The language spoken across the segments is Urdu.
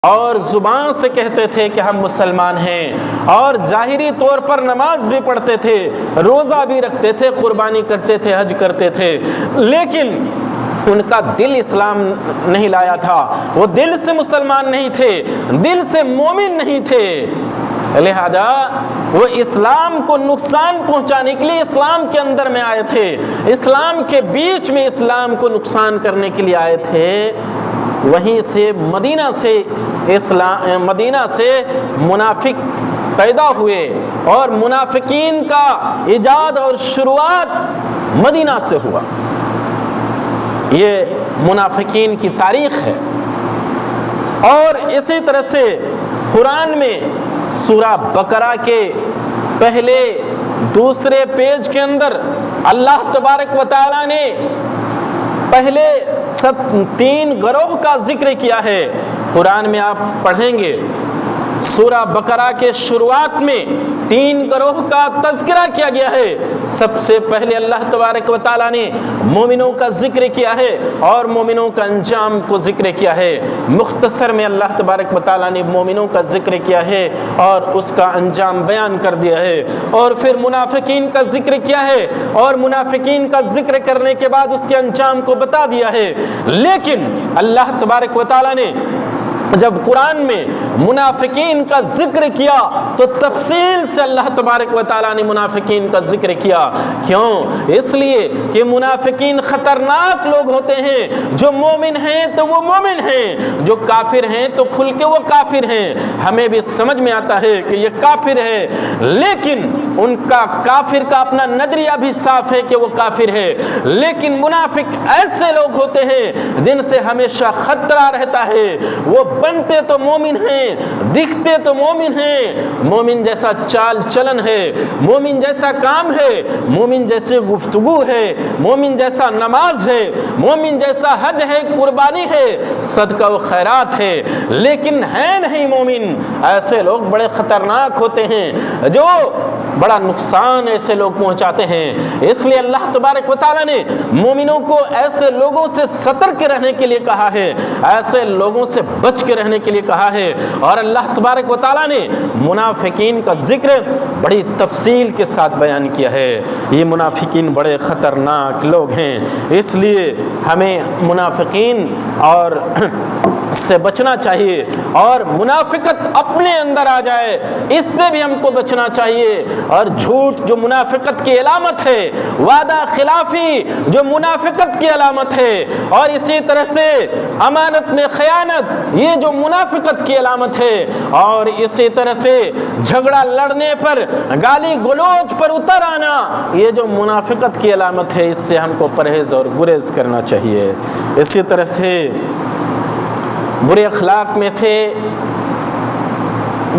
اور زبان سے کہتے تھے کہ ہم مسلمان ہیں، اور ظاہری طور پر نماز بھی پڑھتے تھے، روزہ بھی رکھتے تھے، قربانی کرتے تھے، حج کرتے تھے، لیکن ان کا دل اسلام نہیں لایا تھا، وہ دل سے مسلمان نہیں تھے، دل سے مومن نہیں تھے، لہذا وہ اسلام کو نقصان پہنچانے کے لیے اسلام کے اندر میں آئے تھے، اسلام کے بیچ میں اسلام کو نقصان کرنے کے لیے آئے تھے۔ وہیں سے مدینہ سے منافق پیدا ہوئے، اور منافقین کا ایجاد اور شروعات مدینہ سے ہوا۔ یہ منافقین کی تاریخ ہے۔ اور اسی طرح سے قرآن میں سورہ بقرہ کے پہلے دوسرے پیج کے اندر اللہ تبارک و تعالیٰ نے پہلے 3 گروہ کا ذکر کیا ہے۔ قرآن میں آپ پڑھیں گے سورہ بقرہ کے شروعات میں 3 گروہ کا تذکرہ کیا گیا ہے۔ سب سے پہلے اللہ تبارک و تعالیٰ نے مومنوں کا ذکر کیا ہے اور مومنوں کا انجام کو ذکر کیا ہے۔ مختصر میں اللہ تبارک و تعالیٰ نے مومنوں کا ذکر کیا ہے اور اس کا انجام بیان کر دیا ہے، اور پھر منافقین کا ذکر کیا ہے اور منافقین کا ذکر کرنے کے بعد اس کے انجام کو بتا دیا ہے۔ لیکن اللہ تبارک و تعالیٰ نے جب قرآن میں منافقین کا ذکر کیا تو تفصیل سے اللہ تبارک و تعالیٰ نے منافقین کا ذکر کیا۔ کیوں؟ اس لیے کہ منافقین خطرناک لوگ ہوتے ہیں۔ جو مومن ہیں تو وہ مومن ہیں، جو کافر ہیں تو کھل کے وہ کافر ہیں۔ ہمیں بھی سمجھ میں آتا ہے کہ یہ کافر ہے، لیکن ان کا کافر کا اپنا نظریہ بھی صاف ہے کہ وہ کافر ہے۔ لیکن منافق ایسے لوگ ہوتے ہیں جن سے ہمیشہ خطرہ رہتا ہے۔ وہ بنتے تو مومن ہیں، دکھتے تو مومن ہیں، مومن جیسا چال چلن ہے، مومن جیسا کام ہے، مومن جیسے گفتگو ہے، مومن جیسا نماز ہے، مومن جیسا حج ہے، قربانی ہے، صدقہ و خیرات ہے، لیکن ہے نہیں مومن۔ ایسے لوگ بڑے خطرناک ہوتے ہیں، جو بڑا نقصان ایسے لوگ پہنچاتے ہیں۔ اس لیے اللہ تبارک و تعالیٰ نے مومنوں کو ایسے لوگوں سے سترک رہنے کے لیے کہا ہے، ایسے لوگوں سے بچ کے رہنے کے لیے کہا ہے، اور اللہ تبارک و تعالیٰ نے منافقین کا ذکر بڑی تفصیل کے ساتھ بیان کیا ہے۔ یہ منافقین بڑے خطرناک لوگ ہیں، اس لیے ہمیں منافقین اور سے بچنا چاہیے، اور منافقت اپنے اندر آ جائے اس سے بھی ہم کو بچنا چاہیے۔ اور جھوٹ جو منافقت کی علامت ہے، وعدہ خلافی جو منافقت کی علامت ہے، اور اسی طرح سے امانت میں خیانت یہ جو منافقت کی علامت ہے، اور اسی طرح سے جھگڑا لڑنے پر گالی گلوچ پر اتر آنا یہ جو منافقت کی علامت ہے، اس سے ہم کو پرہیز اور گریز کرنا چاہیے۔ اسی طرح سے برے اخلاق میں سے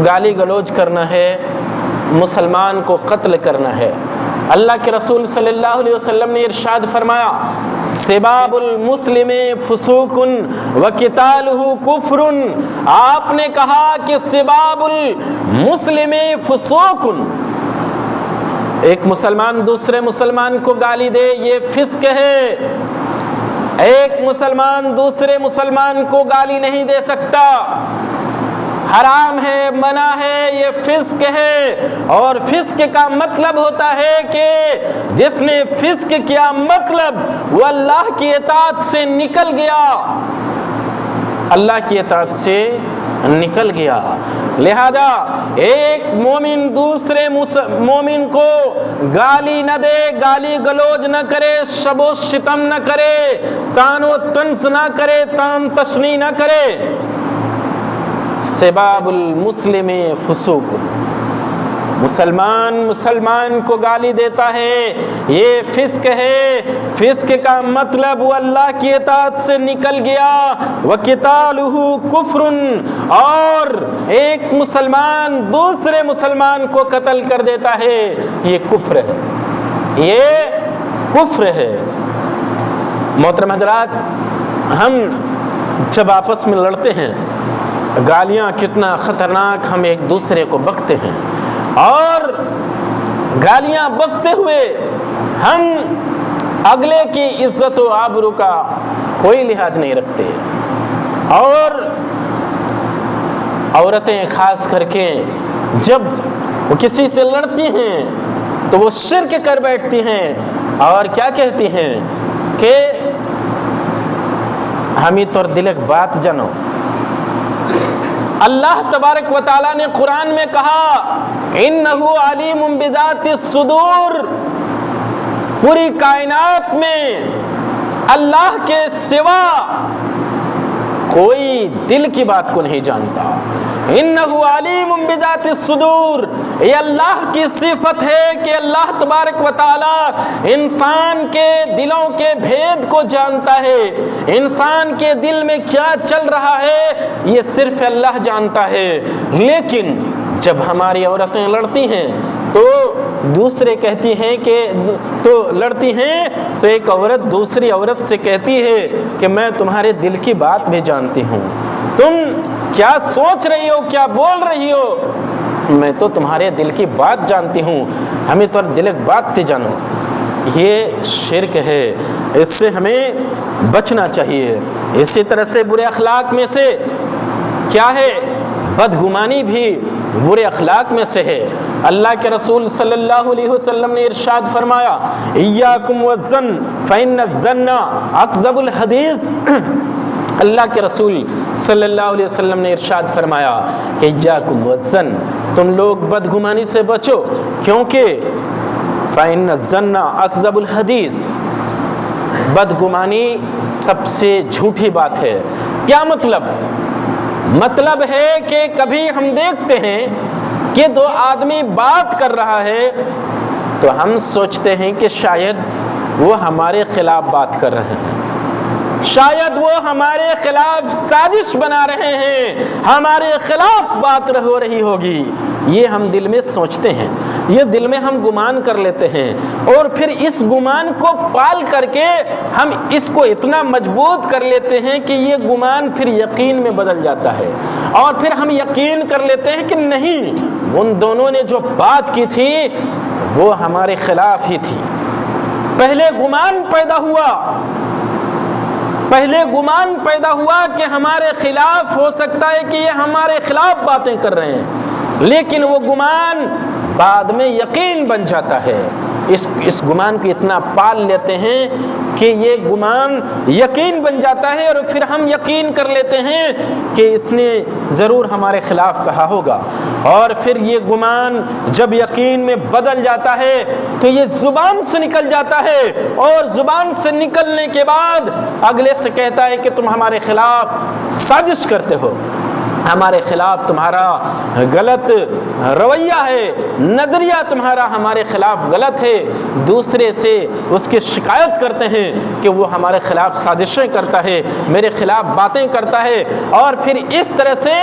گالی گلوچ کرنا ہے، مسلمان کو قتل کرنا ہے۔ اللہ کے رسول صلی اللہ علیہ وسلم نے ارشاد فرمایا، سباب المسلم فسوق وقتالہ کفر۔ آپ نے کہا کہ سباب المسلم فسوق، ایک مسلمان دوسرے مسلمان کو گالی دے یہ فسق ہے۔ ایک مسلمان دوسرے مسلمان کو گالی نہیں دے سکتا، حرام ہے، منع ہے، یہ فسق ہے۔ اور فسق کا مطلب ہوتا ہے کہ جس نے فسق کیا مطلب وہ اللہ کی اطاعت سے نکل گیا، اللہ کی اطاعت سے نکل گیا۔ لہذا ایک مومن دوسرے مومن کو گالی نہ دے، گالی گلوج نہ کرے، شب و شتم نہ کرے، تان و طنز نہ کرے، تان تشنیع نہ کرے۔ سباب المسلم فسوق، مسلمان کو گالی دیتا ہے یہ فسق ہے۔ فسق کا مطلب وہ اللہ کی اطاعت سے نکل گیا۔ وقتالہ کفر، اور ایک مسلمان دوسرے مسلمان کو قتل کر دیتا ہے یہ کفر ہے، یہ کفر ہے۔ محترم حضرات، ہم جب آپس میں لڑتے ہیں گالیاں کتنا خطرناک، ہم ایک دوسرے کو بکتے ہیں، اور گالیاں بکتے ہوئے ہم اگلے کی عزت و آبرو کا کوئی لحاظ نہیں رکھتے، اور عورتیں خاص کر کے جب وہ کسی سے لڑتی ہیں تو وہ شرک کر بیٹھتی ہیں اور کیا کہتی ہیں کہ ہمیں تو دلک بات جانو. اللہ تبارک و تعالیٰ نے قرآن میں کہا انہ علیم بذات الصدور. پوری کائنات میں اللہ کے سوا کوئی دل کی بات کو نہیں جانتا. انہ علیم بذات الصدور. یہ اللہ کی صفت ہے کہ اللہ تبارک و تعالی انسان کے دلوں کے بھید کو جانتا ہے. انسان کے دل میں کیا چل رہا ہے یہ صرف اللہ جانتا ہے. لیکن جب ہماری عورتیں لڑتی ہیں تو دوسرے کہتی ہیں کہ لڑتی ہیں تو ایک عورت دوسری عورت سے کہتی ہے کہ میں تمہارے دل کی بات بھی جانتی ہوں. تم کیا سوچ رہی ہو, کیا بول رہی ہو, میں تو تمہارے دل کی بات جانتی ہوں, ہمیں تو دل کی بات تے جانو. یہ شرک ہے, اس سے ہمیں بچنا چاہیے. اسی طرح سے برے اخلاق میں سے کیا ہے, بدگمانی بھی برے اخلاق میں سے ہے. اللہ کے رسول صلی اللہ علیہ وسلم نے ارشاد فرمایا ایاکم والظن فإن الظن اکذب الحدیث. اللہ کے رسول صلی اللہ علیہ وسلم نے ارشاد فرمایا کہ ایاکم والظن, تم لوگ بدگمانی سے بچو کیونکہ فإن الظن اکذب الحدیث, بدگمانی سب سے جھوٹی بات ہے. کیا مطلب ہے کہ کبھی ہم دیکھتے ہیں کہ دو آدمی بات کر رہا ہے تو ہم سوچتے ہیں کہ شاید وہ ہمارے خلاف بات کر رہے ہیں, شاید وہ ہمارے خلاف سازش بنا رہے ہیں, ہمارے خلاف بات ہو رہی ہوگی. یہ ہم دل میں سوچتے ہیں, یہ دل میں ہم گمان کر لیتے ہیں, اور پھر اس گمان کو پال کر کے ہم اس کو اتنا مضبوط کر لیتے ہیں کہ یہ گمان پھر یقین میں بدل جاتا ہے, اور پھر ہم یقین کر لیتے ہیں کہ نہیں, ان دونوں نے جو بات کی تھی وہ ہمارے خلاف ہی تھی. پہلے گمان پیدا ہوا کہ ہمارے خلاف ہو سکتا ہے کہ یہ ہمارے خلاف باتیں کر رہے ہیں, لیکن وہ گمان بعد میں یقین بن جاتا ہے. اس گمان کو اتنا پال لیتے ہیں کہ یہ گمان یقین بن جاتا ہے, اور پھر ہم یقین کر لیتے ہیں کہ اس نے ضرور ہمارے خلاف کہا ہوگا. اور پھر یہ گمان جب یقین میں بدل جاتا ہے تو یہ زبان سے نکل جاتا ہے, اور زبان سے نکلنے کے بعد اگلے سے کہتا ہے کہ تم ہمارے خلاف سازش کرتے ہو, ہمارے خلاف تمہارا غلط رویہ ہے, نظریہ تمہارا ہمارے خلاف غلط ہے. دوسرے سے اس کی شکایت کرتے ہیں کہ وہ ہمارے خلاف سازشیں کرتا ہے, میرے خلاف باتیں کرتا ہے, اور پھر اس طرح سے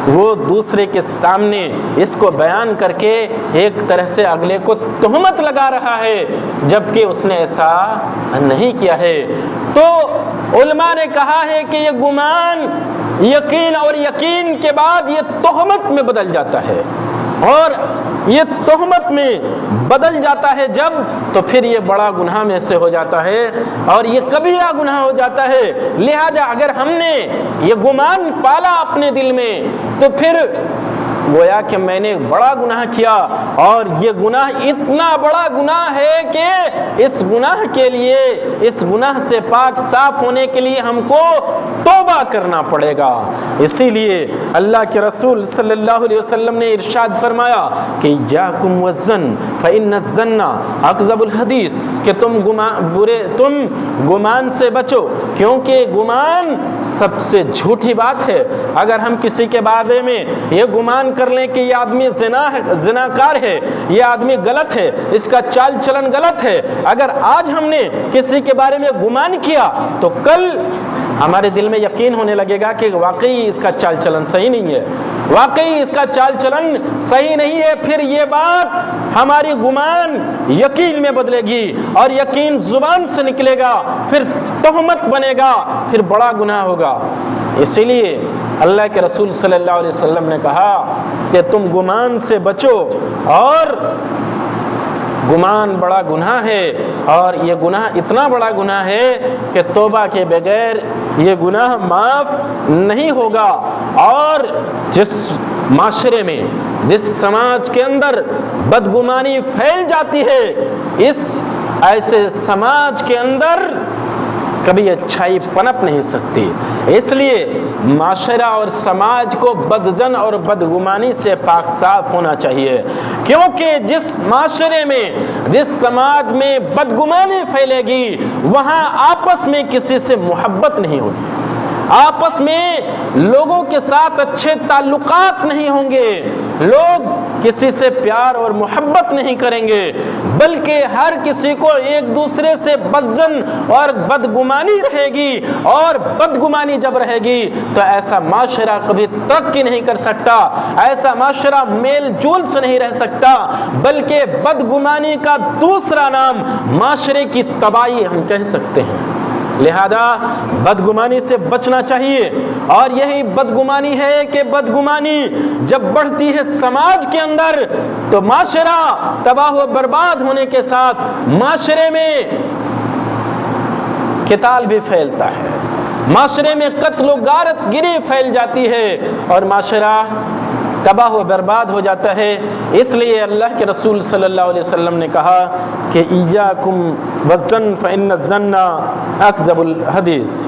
وہ دوسرے کے سامنے اس کو بیان کر کے ایک طرح سے اگلے کو تہمت لگا رہا ہے, جبکہ اس نے ایسا نہیں کیا ہے. تو علماء نے کہا ہے کہ یہ گمان یقین, اور یقین کے بعد یہ تہمت میں بدل جاتا ہے, اور یہ تہمت میں بدل جاتا ہے جب, تو پھر یہ بڑا گناہ میں سے ہو جاتا ہے, اور یہ کبیرہ گناہ ہو جاتا ہے. لہذا اگر ہم نے یہ گمان پالا اپنے دل میں تو پھر گویا کہ میں نے بڑا گناہ کیا, اور یہ گناہ اتنا بڑا گناہ ہے کہ اس گناہ کے لیے, اس گناہ سے پاک صاف ہونے کے لیے ہم کو توبہ کرنا پڑے گا. اسی لیے اللہ کے رسول صلی اللہ علیہ وسلم نے ارشاد فرمایا کہ یاکم والظن فإن الظن اکذب الحدیث, کہ تم گمان سے بچو کیونکہ گمان سب سے جھوٹی بات ہے. اگر ہم کسی کے بارے میں یہ گمان کر لیں کہ یہ آدمی زناکار ہے, یہ آدمی غلط ہے, اس کا چال چلن غلط ہے, اگر آج ہم نے کسی کے بارے میں گمان کیا تو کل ہمارے دل میں یقین ہونے لگے گا کہ واقعی اس کا چال چلن صحیح نہیں ہے, واقعی اس کا چال چلن صحیح نہیں ہے. پھر یہ بات ہماری گمان یقین میں بدلے گی, اور یقین زبان سے نکلے گا, پھر تہمت بنے گا, پھر بڑا گناہ ہوگا. اسی لیے اللہ کے رسول صلی اللہ علیہ وسلم نے کہا کہ تم گمان سے بچو, اور گمان بڑا گناہ ہے, اور یہ گناہ اتنا بڑا گناہ ہے کہ توبہ کے بغیر یہ گناہ معاف نہیں ہوگا. اور جس معاشرے میں، جس سماج کے اندر بدگمانی پھیل جاتی ہے، اس ایسے سماج کے اندر کبھی اچھائی پنپ نہیں سکتی۔ اس لیے معاشرہ اور سماج کو بدجن اور بدگمانی سے پاک صاف ہونا چاہیے، کیونکہ جس معاشرے میں، جس سماج میں بدگمانی پھیلے گی، وہاں آپس میں کسی سے محبت نہیں ہوگی، آپس میں لوگوں کے ساتھ اچھے تعلقات نہیں ہوں گے، لوگ کسی سے پیار اور محبت نہیں کریں گے، بلکہ ہر کسی کو ایک دوسرے سے بدجن اور بدگمانی رہے گی، اور بدگمانی جب رہے گی تو ایسا معاشرہ کبھی ترقی نہیں کر سکتا، ایسا معاشرہ میل جول سے نہیں رہ سکتا، بلکہ بدگمانی کا دوسرا نام معاشرے کی تباہی ہم کہہ سکتے ہیں۔ لہذا بدگمانی سے بچنا چاہیے، اور یہی بدگمانی ہے کہ بدگمانی جب بڑھتی ہے سماج کے اندر تو معاشرہ تباہ و برباد ہونے کے ساتھ معاشرے میں قتال بھی پھیلتا ہے، معاشرے میں قتل و غارت گری پھیل جاتی ہے، اور معاشرہ تباہ و برباد ہو جاتا ہے۔ اس لیے اللہ کے رسول صلی اللہ علیہ وسلم نے کہا کہ ایاکم والظن فإن الظن اکذب الحدیث۔